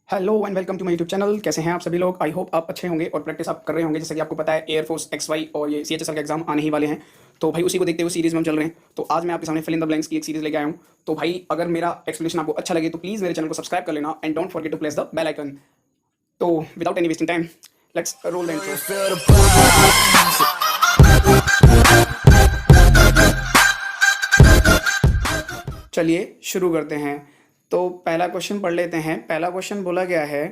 Hello and welcome to my YouTube channel. कैसे हैं आप सभी लोग? आई होप आप अच्छे होंगे और प्रैक्टिस आप कर रहे होंगे। जैसे कि आपको पता है एयरफोर्स XY और ये CHSL के एग्जाम आने ही वाले हैं, तो भाई उसी को देखते हुए सीरीज में हम चल रहे हैं। तो आज मैं आपके सामने फिल इन द ब्लैंक्स की एक सीरीज लेके आया हूँ। तो भाई अगर मेरा एक्सप्लेनेशन आपको अच्छा लगे तो प्लीज़ मेरे चैनल को सब्सक्राइब कर लेना and don't forget to press the bell icon. तो without any wasting time let's roll the intro. चलिए शुरू करते हैं। तो पहला क्वेश्चन पढ़ लेते हैं। पहला क्वेश्चन बोला गया है,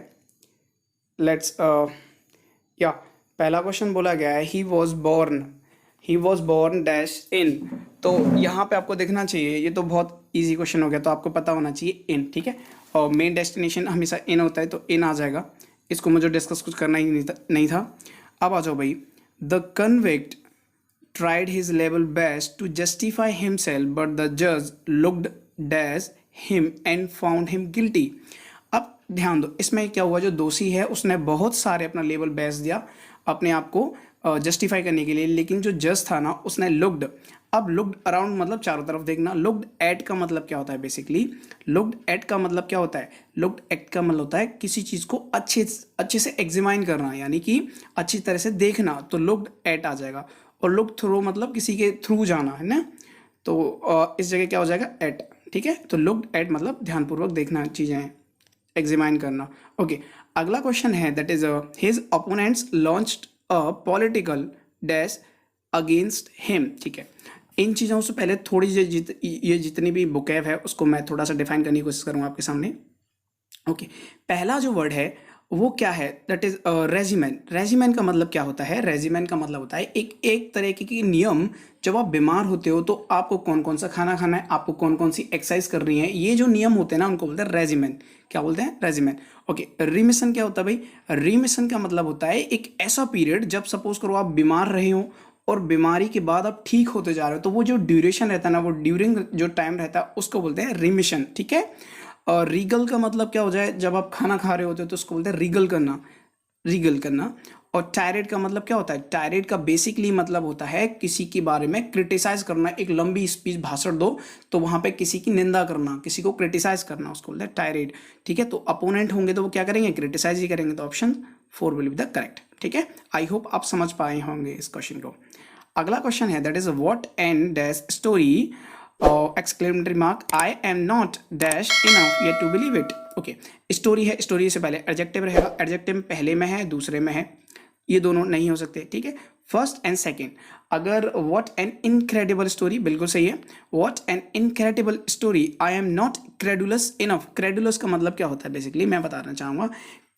लेट्स या पहला क्वेश्चन बोला गया है he was born dash in. तो यहाँ पे आपको देखना चाहिए, ये तो बहुत इजी क्वेश्चन हो गया, तो आपको पता होना चाहिए इन, ठीक है। और मेन डेस्टिनेशन हमेशा इन होता है, तो इन आ जाएगा। इसको मुझे डिस्कस कुछ करना ही नहीं था। अब आ जाओ भाई। The convict tried his level best to justify himself, but the judge looked at him and found him guilty. अब ध्यान दो, इसमें क्या हुआ, जो दोषी है उसने बहुत सारे अपना लेवल बेस्ट दिया अपने आप को जस्टिफाई करने के लिए, लेकिन जो जज था ना उसने लुक्ड। अब लुक्ड अराउंड मतलब चारों तरफ देखना। लुक्ड एट का मतलब क्या होता है? बेसिकली लुक्ड एट का मतलब क्या होता है? लुक्ड एट का मतलब होता है किसी चीज़ को अच्छे से एग्जामिन करना, यानी कि अच्छी तरह से देखना, तो लुक्ड एट आ जाएगा। और लुक थ्रू मतलब किसी के थ्रू जाना है ना, तो इस जगह क्या हो जाएगा? एट, ठीक है। तो लुक्ड एट मतलब ध्यानपूर्वक देखना, चीज़ें एग्जामिन करना। ओके, अगला क्वेश्चन है that is his opponents launched a political dash against him, ठीक है। इन चीज़ों से पहले थोड़ी ये जितनी भी बुकैब है उसको मैं थोड़ा सा डिफाइन करने की कोशिश करूँगा आपके सामने। ओके, पहला जो वर्ड है वो क्या है? That is regimen. रेजिमेन का मतलब क्या होता है? रेजिमेन का मतलब होता है एक तरह की नियम। जब आप बीमार होते हो तो आपको कौन कौन सा खाना खाना है, आपको कौन कौन सी एक्सरसाइज करनी है, ये जो नियम होते हैं ना उनको बोलते हैं रेजिमेन। क्या बोलते हैं? रेजिमेन। ओके, रिमिशन क्या होता है भाई? रिमिशन का मतलब होता है एक ऐसा पीरियड जब सपोज करो आप बीमार रहे हो और बीमारी के बाद आप ठीक होते जा रहे हो, तो वो जो ड्यूरेशन रहता है ना, वो ड्यूरिंग जो टाइम रहता है उसको बोलते हैं रिमिशन, ठीक है। और रीगल का मतलब क्या हो जाए? जब आप खाना खा रहे होते हो तो उसको बोलते हैं रीगल करना, रीगल करना। और टायरेड का मतलब क्या होता है? टायरेड का बेसिकली मतलब होता है किसी के बारे में क्रिटिसाइज करना। एक लंबी स्पीच भाषण दो तो वहां पे किसी की निंदा करना, किसी को क्रिटिसाइज करना, उसको बोलते हैं टायरेड, ठीक है। तो अपोनेंट होंगे तो वो क्या करेंगे? क्रिटिसाइज ही करेंगे। तो option 4 will be the correct, ठीक है। आई होप आप समझ पाए होंगे इस क्वेश्चन को। अगला क्वेश्चन है that is what and dash story exclamatory mark I am not dash enough yet to believe it. Okay, story है, स्टोरी से पहले एडजेक्टिव रहेगा। एडजेक्टिव पहले में है, दूसरे में है, ये दोनों नहीं हो सकते, ठीक है। First and second. अगर व्हाट एन इनक्रेडिबल स्टोरी, बिल्कुल सही है। What an incredible story I am not credulous enough. Credulous का मतलब क्या होता है? बेसिकली मैं बताना चाहूँगा।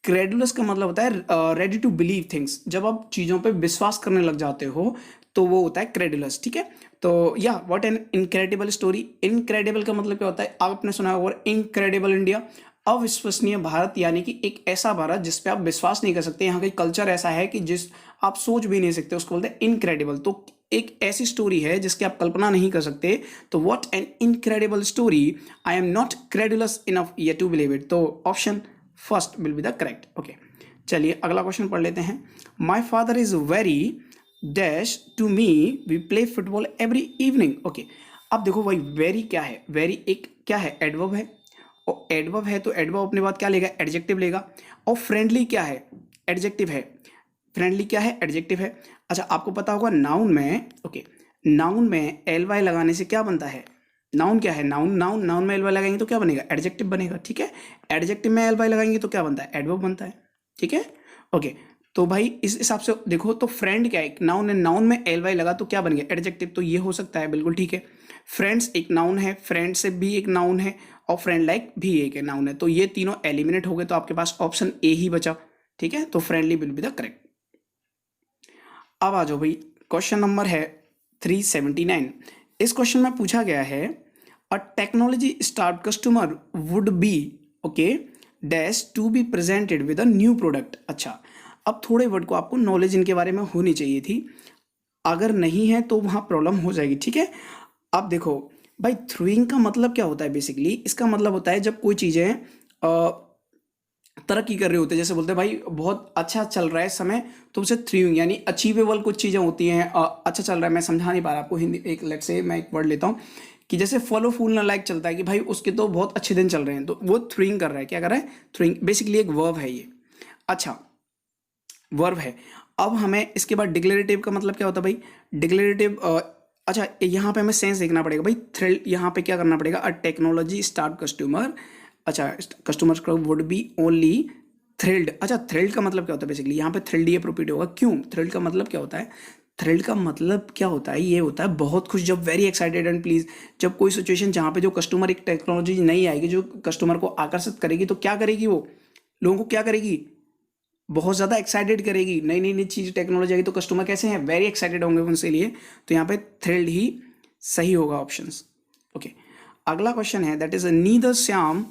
क्रेडुलस का मतलब होता है रेडी टू बिलीव थिंग्स। जब आप चीज़ों पे विश्वास करने लग जाते हो तो वो होता है क्रेडुलस, ठीक है। तो या what an incredible story. Incredible का मतलब क्या होता है? आपने सुना होगा इनक्रेडिबल इंडिया, अविश्वसनीय भारत, यानी कि एक ऐसा भारत जिस पे आप विश्वास नहीं कर सकते। यहाँ का कल्चर ऐसा है कि जिस आप सोच भी नहीं सकते, उसको बोलते हैं इनक्रेडिबल। तो एक ऐसी स्टोरी है जिसकी आप कल्पना नहीं कर सकते। तो what an incredible story I am not credulous enough yet to believe it. तो option first will be the correct. Okay, चलिए अगला क्वेश्चन पढ़ लेते हैं। My father is very dash to me we play football every evening. Okay, अब देखो भाई very क्या है? वेरी एक क्या है? एडवर्ब है। और एडवर्ब है तो एडवर्ब अपने बाद क्या लेगा? एडजेक्टिव लेगा। और फ्रेंडली क्या है? एडजेक्टिव है। फ्रेंडली क्या है? एडजेक्टिव है। अच्छा, आपको पता होगा नाउन में, ओके, नाउन में एल वाई लगाने से क्या बनता है? नाउन क्या है? नाउन नाउन नाउन में एल वाई लगाएंगे तो क्या बनेगा? एडजेक्टिव बनेगा, ठीक है। एडजेक्टिव में एल वाई लगाएंगे तो क्या बनता है? एडवर्ब बनता है, ठीक है। ओके, तो भाई इस हिसाब से देखो तो फ्रेंड क्या है? नाउन है, नाउन में एल वाई लगा तो क्या बन गया? एडजेक्टिव। तो ये हो सकता है, बिल्कुल ठीक है। फ्रेंड्स एक नाउन है, फ्रेंडशिप भी एक नाउन है, और फ्रेंड लाइक भी एक नाउन है। तो ये तीनों एलिमिनेट हो गए, तो आपके पास ऑप्शन ए ही बचा, ठीक है। तो friendly will be the correct. अब आ जाओ भाई, क्वेश्चन नंबर है 379। इस क्वेश्चन में पूछा गया है a technology start customer would be, okay, dash to be presented with a new product. अच्छा, अब थोड़े वर्ड को आपको नॉलेज इनके बारे में होनी चाहिए थी, अगर नहीं है तो वहाँ प्रॉब्लम हो जाएगी, ठीक है। अब देखो भाई, थ्रूइंग का मतलब क्या होता है? बेसिकली इसका मतलब होता है जब कोई चीज़ें तरक्की कर रहे होते हैं, जैसे बोलते हैं भाई बहुत अच्छा चल रहा है समय, तो उसे थ्रूइंग यानी अचीवेबल कुछ चीज़ें होती हैं। अच्छा चल रहा है, मैं समझा नहीं पा रहा आपको हिंदी। एक लेट से मैं एक वर्ड लेता हूँ कि जैसे फॉलो फूल ना लाइक चलता है कि भाई उसके तो बहुत अच्छे दिन चल रहे हैं, तो वो थ्रोइंग कर रहा है, क्या कर रहा है, थ्रोइंग, बेसिकली एक वर्ब है ये। अच्छा, वर्ब है। अब हमें इसके बाद डिक्लेरेटिव का मतलब क्या होता है भाई, डिक्लेरेटिव, अच्छा यहाँ पे हमें सेंस देखना पड़ेगा भाई, थ्रिल, यहाँ पे क्या करना पड़ेगा, अ टेक्नोलॉजी स्टार्ट कस्टमर, अच्छा कस्टमर्स का वुड बी ओनली थ्रिल्ड। अच्छा, थ्रिल्ड का मतलब क्या होता है, बेसिकली यहाँ पे थ्रिल्ड ही अप्रोप्रिएट होगा। क्यों, थ्रिल्ड का मतलब क्या होता है, थ्रिल्ड का मतलब क्या होता है, ये होता है बहुत खुश, जब वेरी एक्साइटेड एंड प्लीज, जब कोई सिचुएशन जहाँ पे जो कस्टमर, एक टेक्नोलॉजी नहीं आएगी जो कस्टमर को आकर्षित करेगी, तो क्या करेगी वो, लोगों को क्या करेगी, बहुत ज़्यादा एक्साइटेड करेगी, नई नई नई चीज़ टेक्नोलॉजी आएगी तो कस्टमर कैसे हैं, वेरी एक्साइटेड होंगे उनसे लिए, तो यहाँ पे थ्रिल्ड ही सही होगा ऑप्शंस। ओके, अगला क्वेश्चन है दैट इज नीदर श्याम,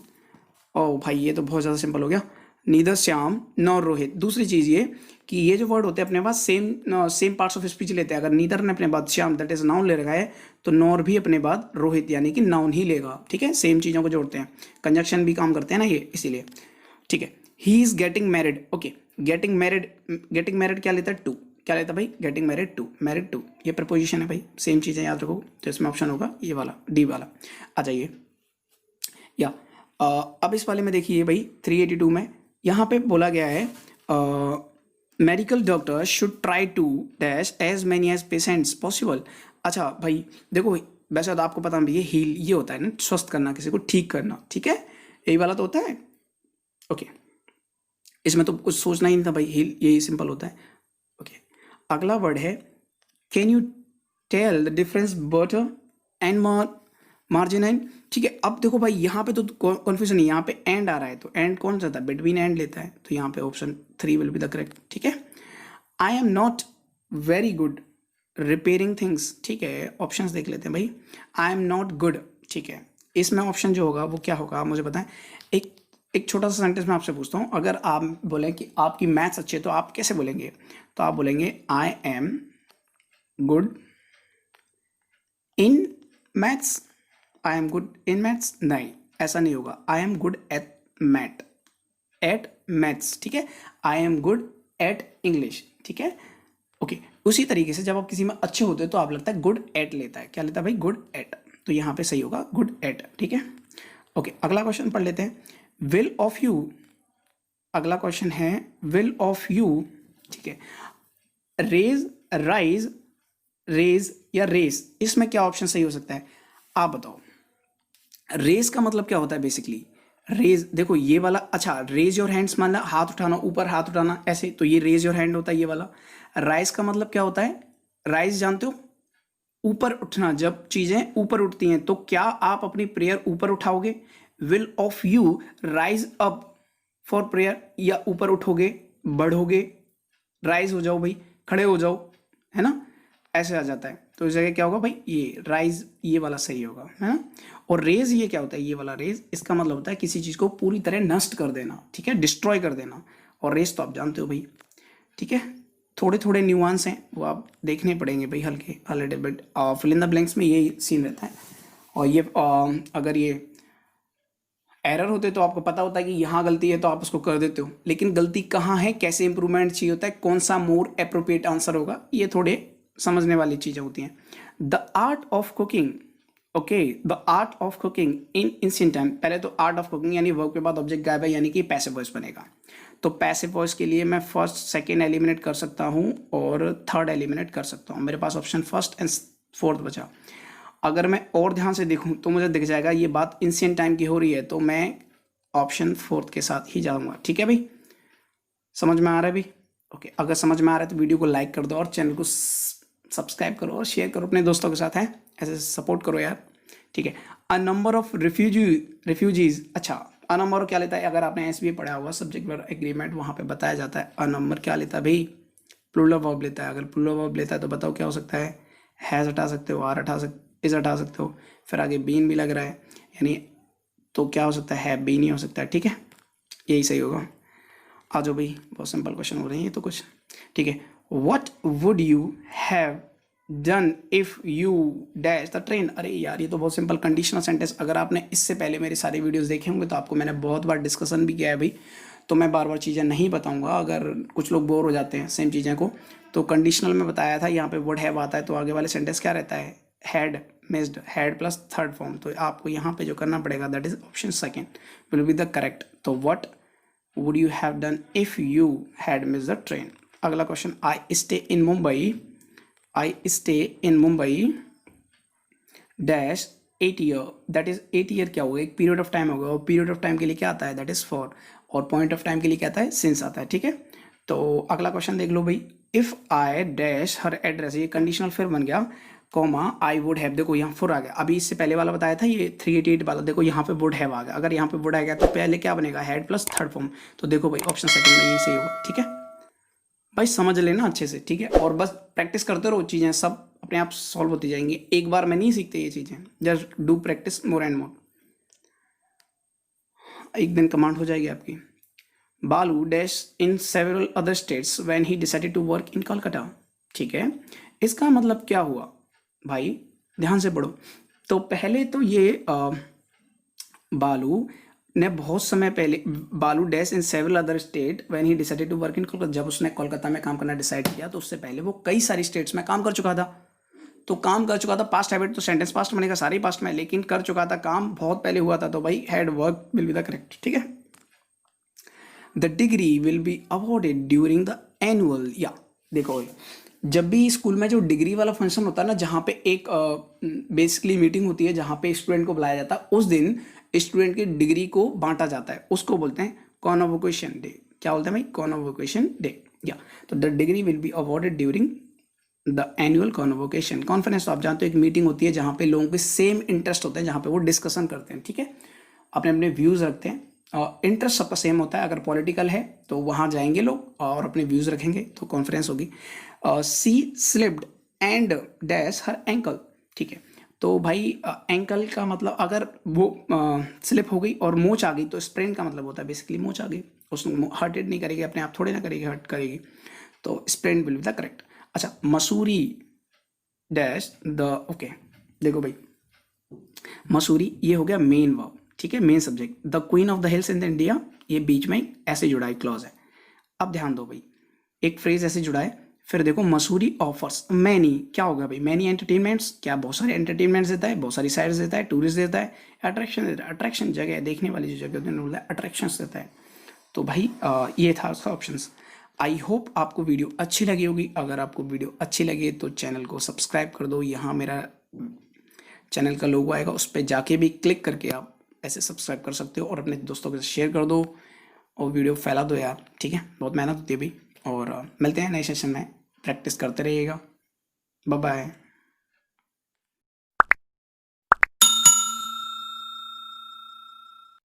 ओ भाई ये तो बहुत ज़्यादा सिंपल हो गया, नीदर श्याम नॉर रोहित। दूसरी चीज़ ये कि ये जो वर्ड होते हैं अपने पास सेम पार्ट्स ऑफ स्पीच लेते हैं, अगर नीदर ने अपने बाद श्याम दैट इज नाउन ले रखा है, तो नॉर भी अपने बाद रोहित यानी कि नाउन ही लेगा, ठीक है, सेम चीज़ों को जोड़ते हैं, कंजक्शन भी काम करते हैं ना ये, इसीलिए, ठीक है। He is getting married, okay, getting married क्या लेता है, टू, क्या लेता है भाई, गेटिंग मैरिड टू, ये प्रपोजिशन है भाई, सेम चीज़ें याद रखो, तो इसमें ऑप्शन होगा ये वाला, डी वाला। आ जाइए, या अब इस वाले में देखिए भाई 382 में यहाँ पे बोला गया है medical doctor should try to dash as many as patients possible. अच्छा भाई देखो, वैसे तो आपको पता है ये हील, ये होता है ना स्वस्थ करना, किसी को ठीक करना, ठीक है, यही वाला तो होता है। ओके, इसमें तो कुछ सोचना ही नहीं था भाई, हील यही सिंपल होता है। ओके, अगला वर्ड है can you tell the difference butter and margin, ठीक है। अब देखो भाई यहाँ पे तो कन्फ्यूजन है, यहाँ पे एंड आ रहा है, तो एंड कौन सा था, बिटवीन एंड लेता है, तो यहाँ पे option 3 will be the correct, ठीक है। आई am not very good repairing things, ठीक है, ऑप्शंस देख लेते हैं भाई, आई एम नॉट गुड, ठीक है, इसमें ऑप्शन जो होगा वो क्या होगा, आप मुझे बताएं। एक छोटा सा सेंटेंस मैं आपसे पूछता हूँ, अगर आप बोलें कि आपकी मैथ्स अच्छी है तो आप कैसे बोलेंगे, तो आप बोलेंगे I am good in maths, I am good in maths, नहीं ऐसा नहीं होगा, I am good at maths, ठीक है, I am good at English, ठीक है। ओके, उसी तरीके से जब आप किसी में अच्छे होते हो तो आप लगता है गुड एट लेता है, क्या लेता है भाई, गुड एट, तो यहाँ पे सही होगा गुड एट, ठीक है। ओके, अगला क्वेश्चन पढ़ लेते हैं, विल ऑफ यू, अगला क्वेश्चन है विल ऑफ यू, ठीक है, रेज या रेस, इसमें क्या ऑप्शन सही हो सकता है, आप बताओ। रेज का मतलब क्या होता है, बेसिकली रेज, देखो ये वाला, अच्छा रेज योर हैंड्स मतलब हाथ उठाना, ऊपर हाथ उठाना ऐसे, तो ये रेज योर हैंड होता है ये वाला। राइज का मतलब क्या होता है, राइज जानते हो, ऊपर उठना, जब चीजें ऊपर उठती हैं, तो क्या आप अपनी प्रेयर ऊपर उठाओगे, will of you rise up for prayer, या ऊपर उठोगे, बढ़ोगे, राइज हो जाओ भाई, खड़े हो जाओ, है ना, ऐसे आ जाता है, तो इस जगह क्या होगा भाई, ये राइज, ये वाला सही होगा, है ना। और रेज ये क्या होता है, ये वाला रेज, इसका मतलब होता है किसी चीज को पूरी तरह नष्ट कर देना, ठीक है, डिस्ट्रॉय कर देना, और रेज तो आप जानते हो भाई, ठीक है। थोड़े थोड़े न्यूआंस हैं वो आप देखने पड़ेंगे भाई, हल्के little bit, fill in the blanks में यही सीन रहता है। और ये अगर ये एरर होते तो आपको पता होता है कि यहाँ गलती है तो आप उसको कर देते हो, लेकिन गलती कहाँ है, कैसे इंप्रूवमेंट चाहिए होता है, कौन सा मोर अप्रोप्रिएट आंसर होगा, ये थोड़े समझने वाली चीज़ें होती हैं। The art of cooking, okay, the art of cooking in instant time, पहले तो आर्ट ऑफ कुकिंग यानी वर्ब के बाद ऑब्जेक्ट गायब है, यानी कि पैसिव वॉइस बनेगा, तो पैसिव वॉइस के लिए मैं फर्स्ट सेकेंड एलिमिनेट कर सकता हूँ और थर्ड एलिमिनेट कर सकता हूँ, मेरे पास ऑप्शन फर्स्ट एंड फोर्थ बचा। अगर मैं और ध्यान से देखूं तो मुझे दिख जाएगा ये बात इंसियंट टाइम की हो रही है, तो मैं ऑप्शन फोर्थ के साथ ही जाऊंगा, ठीक है भाई, समझ में आ रहा है भाई। ओके, अगर समझ में आ रहा है तो वीडियो को लाइक कर दो और चैनल को सब्सक्राइब करो और शेयर करो अपने दोस्तों के साथ, है ऐसे सपोर्ट करो यार, ठीक है। अ नंबर ऑफ रिफ्यूजीज, अच्छा अ नंबर क्या लेता है, अगर आपने एसबीए पढ़ा हुआ सब्जेक्ट वर्ब एग्रीमेंट, वहाँ पे बताया जाता है अ नंबर क्या लेता है भाई, प्लूरल वर्ब लेता है। अगर प्लूरल वर्ब लेता है तो बताओ क्या हो सकता है, हैज़ हटा सकते हो, आर हटा सकते, इज हटा सकते हो, फिर आगे बीन भी लग रहा है, यानी तो क्या हो सकता है बी नहीं हो सकता है, ठीक है, यही सही होगा। आ जाओ भाई, बहुत सिंपल क्वेश्चन हो रहे हैं ये तो कुछ, ठीक है। What would you have done if you dash the train, अरे यार ये तो बहुत सिंपल कंडीशनल सेंटेंस, अगर आपने इससे पहले मेरे सारे वीडियोस देखे होंगे तो आपको मैंने बहुत बार डिस्कशन भी किया है भाई, तो मैं बार बार चीज़ें नहीं बताऊंगा, अगर कुछ लोग बोर हो जाते हैं सेम चीज़ें को, तो कंडीशनल में बताया था, यहाँ पे वुड हैव आता है तो आगे वाले सेंटेंस क्या रहता है, had, missed, had plus third form, तो आपको यहाँ पे जो करना पड़ेगा that is option second will be the correct. तो what would you have done if you had miss the train. अगला question, I stay in Mumbai, I stay in Mumbai dash 8 year, that is 8 year क्या होगा, एक period of time होगा, और period of time के लिए क्या आता है दैट इज फॉर, और पॉइंट ऑफ टाइम के लिए क्या आता है सिंस आता है, ठीक है। तो अगला क्वेश्चन देख लो भाई, if I dash her address, ये कंडीशनल फिर बन गया, कॉमा आई वुड हैव, देखो यहाँ फॉर आ गया, अभी इससे पहले वाला बताया था ये 388 वाला, देखो यहाँ पे वुड हैव आ गया, अगर यहाँ पे वुड आ गया तो पहले क्या बनेगा हैड प्लस थर्ड फॉर्म, तो देखो भाई ऑप्शन सेकंड में ये सही होगा, ठीक है भाई, समझ लेना अच्छे से, ठीक है, और बस प्रैक्टिस करते रहो, चीज़ें सब अपने आप सॉल्व होती जाएंगी, एक बार में नहीं सीखते ये चीज़ें, just do practice more and more, एक दिन कमांड हो जाएगी आपकी। Balu dash in several other states when he decided to work in Kolkata, ठीक है, इसका मतलब क्या हुआ भाई, ध्यान से पढ़ो। तो पहले तो ये बालू ने बहुत समय पहले, Balu dash in several other state when he decided to work in Kolkata, जब उसने कोलकाता में काम करना डिसाइड किया तो उससे पहले वो कई सारी स्टेट्स में काम कर चुका था, तो काम कर चुका था, पास्ट हैबिट तो सेंटेंस पास्ट बनेगा, सारी पास्ट में, लेकिन कर चुका था, काम बहुत पहले हुआ था, तो भाई had work will be the correct, ठीक है। The degree will be awarded during the annual, या देखो जब भी स्कूल में जो डिग्री वाला फंक्शन होता है ना, जहाँ पे एक बेसिकली मीटिंग होती है जहाँ पे स्टूडेंट को बुलाया जाता है, उस दिन स्टूडेंट की डिग्री को बांटा जाता है, उसको बोलते हैं कॉन्वोकेशन डे, क्या बोलते हैं भाई कॉन्वोकेशन डे, या तो the degree will be awarded during the annual convocation conference, तो आप जानते हो एक मीटिंग होती है जहाँ पे लोगों के सेम इंटरेस्ट होते हैं, जहाँ पे वो डिस्कशन करते हैं, ठीक है, अपने अपने व्यूज़ रखते हैं, इंटरेस्ट सबका सेम होता है, अगर पॉलिटिकल है तो वहाँ जाएंगे लोग और अपने व्यूज़ रखेंगे, तो कॉन्फ्रेंस होगी। She slipped and dash her ankle, ठीक है, तो भाई एंकल का मतलब अगर वो स्लिप हो गई और मोच आ गई तो स्प्रेन का मतलब होता है बेसिकली मोच आ गई, उसने हर्टेड नहीं करेगी, अपने आप थोड़े ना करेगी, हर्ट करेगी, तो sprain will be the correct. अच्छा, मसूरी डैश द, ओके देखो भाई मसूरी ये हो गया मेन वर्ब, ठीक है, main subject, the queen of the hills in the India, ये बीच में ऐसे जुड़ा है क्लॉज है। अब ध्यान दो भाई, एक फ्रेज ऐसे जुड़ा है, फिर देखो मसूरी ऑफर्स मैनी, क्या होगा भाई मैनी एंटरटेनमेंट्स, क्या बहुत सारे एंटरटेनमेंट्स देता है, बहुत सारी साइड्स देता है, टूरिस्ट देता है, अट्रैक्शन देता है, अट्रैक्शन जगह देखने वाली जो जगह होती है अट्रैक्शंस देता है, तो भाई ये था उसका ऑप्शंस। आई होप आपको वीडियो अच्छी लगी होगी, अगर आपको वीडियो अच्छी लगे तो चैनल को सब्सक्राइब कर दो, यहाँ मेरा चैनल का लोगो आएगा, उस पर जाके भी क्लिक करके आप ऐसे सब्सक्राइब कर सकते हो, और अपने दोस्तों के साथ शेयर कर दो और वीडियो फैला दो यार, ठीक है, बहुत मेहनत होती है भाई, और मिलते हैं नए सेशन में, प्रैक्टिस करते रहिएगा, बाय बाय।